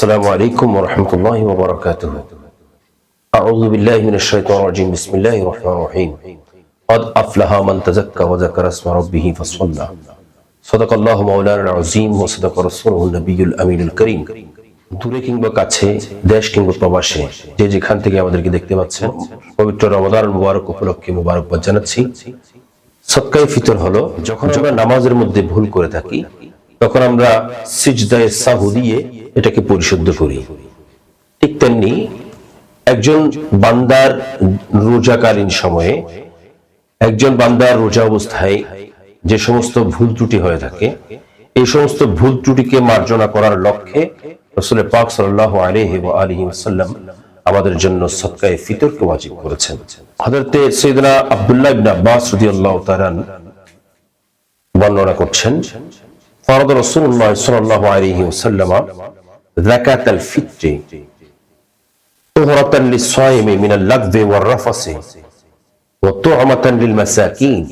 السلام عليكم ورحمة الله وبركاته. أعوذ بالله من الشيطان الرجيم. بسم الله الرحمن الرحيم. قد أفلح من تزكى وذكر اسم ربه فصلى. صدق الله مولانا العظيم وصدق رسوله النبي الأمين الكريم. দূরে কিংবা কাছে, দেশ কিংবা প্রবাসে, যে যেখান থেকে আমাদেরকে দেখতে পাচ্ছেন, পবিত্র রমাদান মুবারক উপলক্ষে মুবারকবাদ জানাচ্ছি। সদকায়ে ফিতর হলো যখন আমরা নামাজের মধ্যে ভুল করে থাকি, তখন আমরা সিজদায়ে সাহু দিয়ে এটাকে পরিশুদ্ধ করি। ঠিক তেমনি একজন বান্দার রোজাকালীন সময়ে, একজন বান্দার রোজা অবস্থায় যে সমস্ত ভুল ত্রুটি হয়ে থাকে, এই সমস্ত ভুল ত্রুটিকে মার্জনা করার লক্ষ্যে রাসূল পাক সাল্লাল্লাহু আলাইহি ওয়া আলিহি ওয়াসাল্লাম আমাদের জন্য সদকায়ে ফিতরকে ওয়াজিব করেছেন। হযরতে সাইয়েদনা আব্দুল্লাহ ইবনে আব্বাস রাদিয়াল্লাহু তাআলা বর্ণনা করছেন, ফরদ রাসূলুল্লাহ সাল্লাল্লাহু আলাইহি ওয়াসাল্লাম যাকাতাল ফিত্রি তুহরাতান লিস-সায়িমি মিনাল লাগবি ওয়ার রাফসি ওয়া তু'মাতান লিল মাসাকিন।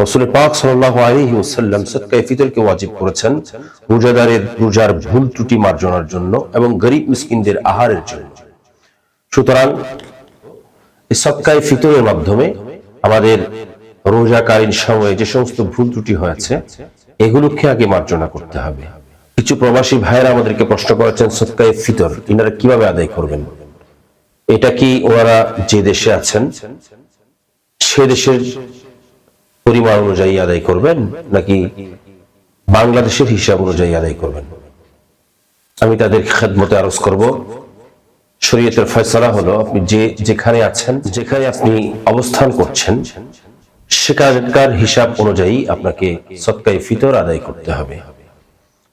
রাসূল পাক সাল্লাল্লাহু আলাইহি ওয়াসাল্লাম সদকায়ে ফিতরকে ওয়াজিব করেছেন রোজাদারের রোজার ভুল ত্রুটি মার্জনার জন্য এবং গরীব মিসকিনদের আহারের জন্য। সুতরাং এই সদকায়ে ফিতরের মাধ্যমে আমাদের রোজাকালীন সময়ে যে সমস্ত ভুল ত্রুটি হয়েছে, এগুলোকে আগে মার্জনা করতে হবে। কিছু প্রবাসী ভাইয়েরা আমাদেরকে প্রশ্ন করেছেন, সদকায়ে ফিতর ইনারা কিভাবে আদায় করবেন? এটা কি ওনারা যে দেশে আছেন সে দেশের পরিমাণ অনুযায়ী আদায় করবেন, নাকি বাংলাদেশের হিসাব অনুযায়ী আদায় করবেন? আমি তাদের খেদমতে আরজ করব, শরীয়তের ফয়সালা হলো আপনি যেখানে আছেন, যেখানে আপনি অবস্থান করছেন, সেখানকার হিসাব অনুযায়ী আপনাকে সদকায়ে ফিতর আদায় করতে হবে।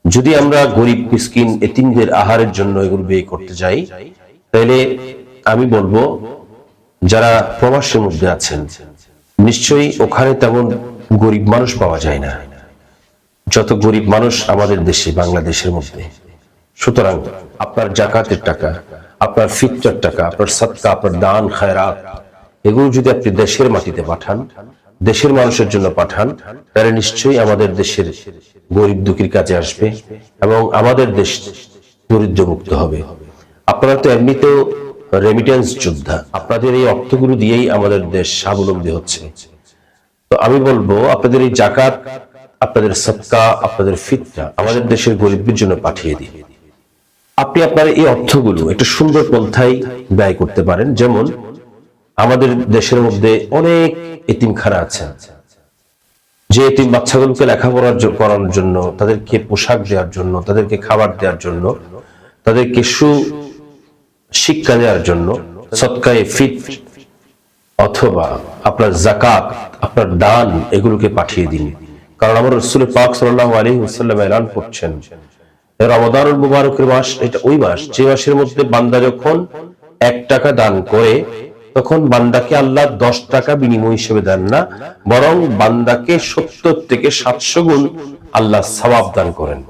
যদি আমরা গরিব মিসকিন এতিমদের আহারের জন্য এগুলো ব্যয় করতে যাই, তাহলে আমি বলবো যারা প্রবাসের মধ্যে আছেন, নিশ্চয়ই ওখানে তেমন গরিব মানুষ পাওয়া যায় না যত গরিব মানুষ আমাদের দেশে বাংলাদেশের মধ্যে। সুতরাং আপনার জাকাতের টাকা, আপনার ফিতরের টাকা, আপনার সদকা, আপনার দান খায়রাত, এগুলো যদি আপনি দেশের মাটিতে পাঠান, দেশের মানুষের জন্য পাঠান, তাহলে নিশ্চয়ই আমাদের দেশের গরিব দুঃখীর কাছে আসবে এবং আমাদের দেশ দরিদ্র মুক্ত হবে। আপনারা তো এমনিতেও রেমিটেন্স যোদ্ধা, আপনাদের এই অর্থগুলো দিয়েই আমাদের দেশ স্বাবলম্বী হচ্ছে। তো আমি বলবো আপনাদের এই জাকাত, আপনাদের সদকা, আপনাদের ফিতরা আমাদের দেশের গরিবদের জন্য পাঠিয়ে দিন। আপনি আপনার এই অর্থগুলো একটা সুন্দর পন্থায় ব্যয় করতে পারেন। যেমন আমাদের দেশের মধ্যে অনেক এতিমখানা আছে, যে এতিম বাচ্চাগুলোকে লেখাপড়া করানোর জন্য, তাদেরকে পোশাক দেওয়ার জন্য, তাদেরকে খাবার দেওয়ার জন্য, তাদেরকে শিক্ষা দেওয়ার জন্য সদকায়ে ফিতর অথবা আপনার জাকাত, আপনার দান, এগুলোকে পাঠিয়ে দিন। কারণ আমার রাসূল পাক সাল্লাল্লাহু আলাইহি ওয়াসাল্লাম এলান করছেন, রমাদানুল মুবারকের মাস এটা ওই মাস যে মাসের মধ্যে বান্দা যখন 1 টাকা দান করে, তখন বান্দাকে আল্লাহ 10 টাকা বিনিময় হিসেবে দেন না, বরং বান্দাকে 70 থেকে 700 গুণ আল্লাহ সওয়াব দান করেন।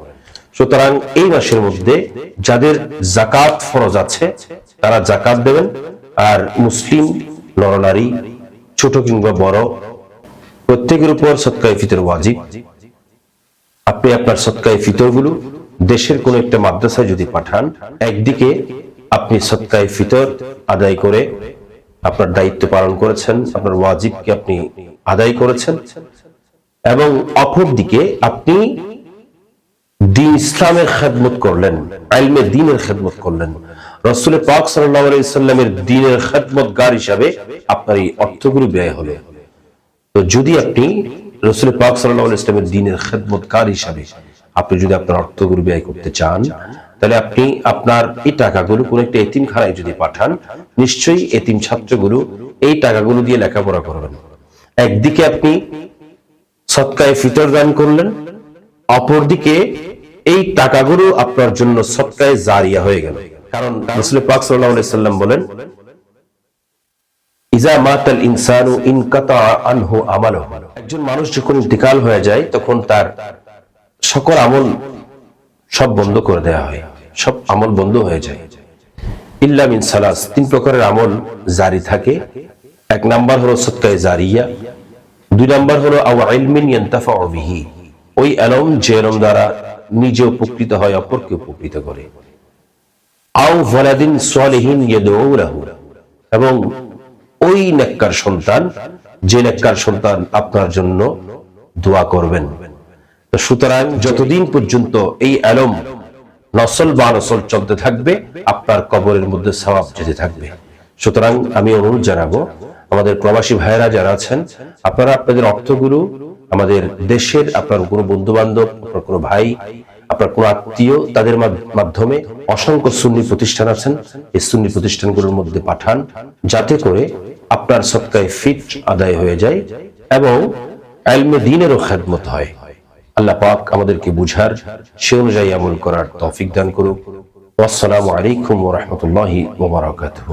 সুতরাং এই মাসের মধ্যে যাদের জাকাত ফরজ আছে তারা জাকাত দেবেন, আর মুসলিম নরনারী ছোট কিংবা বড় প্রত্যেকের উপর সদকায়ে ফিতর ওয়াজিব। আপনি আপনার সদকায়ে ফিতরগুলো দেশের কোন একটা মাদ্রাসায় যদি পাঠান, একদিকে আপনি সদকায়ে ফিতর আদায় করে আপনার দায়িত্ব পালন করেছেন, আপনার ওয়াজিবকে আপনি আদায় করেছেন, এবং অপরদিকে আপনি দ্বীন ইসলামের খেদমত করলেন, ইলমে দ্বীনের খেদমত করলেন। রাসূল পাক সাল্লাল্লাহু আলাইহি ওয়াসাল্লামের দ্বীনের খেদমতগার হিসাবে আপনার এই অর্থগুলো ব্যয় হলো। তো যদি আপনি রাসূল পাক সাল্লাল্লাহু আলাইহি ওয়াসাল্লামের দ্বীনের খেদমতগার হিসাবে আপনি যদি আপনার অর্থগুলো ব্যয় করতে চান, তাহলে আপনি আপনার এই টাকাগুলো কোন একটা এতিমখানায় যদি পাঠান, নিশ্চয়ই এতিম ছাত্রগুলো এই টাকাগুলো দিয়ে লেখাপড়া করবেন। একদিকে আপনি সদকায়ে ফিতর দান করলেন, অপরদিকে এই টাকাগুলো আপনার জন্য সদকায়ে জারিয়া হয়ে গেল। কারণ রাসূল পাক সাল্লাল্লাহু আলাইহি ওয়াসাল্লাম বলেন, ইজা মাতাল ইনসানু ইনকাতা আনহু আমালুহু। একজন মানুষ যখন ইন্তেকাল হয়ে যায়, তখন তার সকল আমল সব বন্ধ করে দেওয়া হয়, সব আমল বন্ধ হয়ে যায়। ইল্লা মিন সালাস, 3 প্রকারের আমল জারি থাকে। 1 নাম্বার হলো সদকায়ে জারিয়া, 2 নাম্বার হলো আও ইলমিন ইয়ানতাফাউ বিহি, ওই ইলম যে ইলম দ্বারা নিজে উপকৃত হয়, অপরকে উপকৃত করে। আও ওয়ালাদিন সালিহিন ইয়াদউ লাহু, এবং ওই নেককার সন্তান যে নেককার সন্তান আপনার জন্য দোয়া করবেন। তো সুতরাং যতদিন পর্যন্ত এই আলম নসল বা নসল চলতে থাকবে, আপনার কবরের মধ্যে সওয়াব যেতে থাকবে। সুতরাং আমি অনুরোধ জানাবো আমাদের প্রবাসী ভাইয়েরা যারা আছেন, আপনারা আপনাদের অর্থগুলো আমাদের দেশের আপনার কোনো বন্ধু বান্ধব, আপনার কোনো ভাই, আপনার কোনো আত্মীয়, তাদের মাধ্যমে অসংখ্য সুন্নি প্রতিষ্ঠান আছেন, এই সুন্নি প্রতিষ্ঠানগুলোর মধ্যে পাঠান, যাতে করে আপনার সদকায়ে ফিট আদায় হয়ে যায় এবং ইলমে দ্বীনেরও খেদমত হয়। আল্লাহ পাক আমাদেরকে বুঝার, সে অনুযায়ী আমল করার তৌফিক দান করুক। আসসালামু আলাইকুম ওয়া রাহমাতুল্লাহি ওয়া বারাকাতুহু।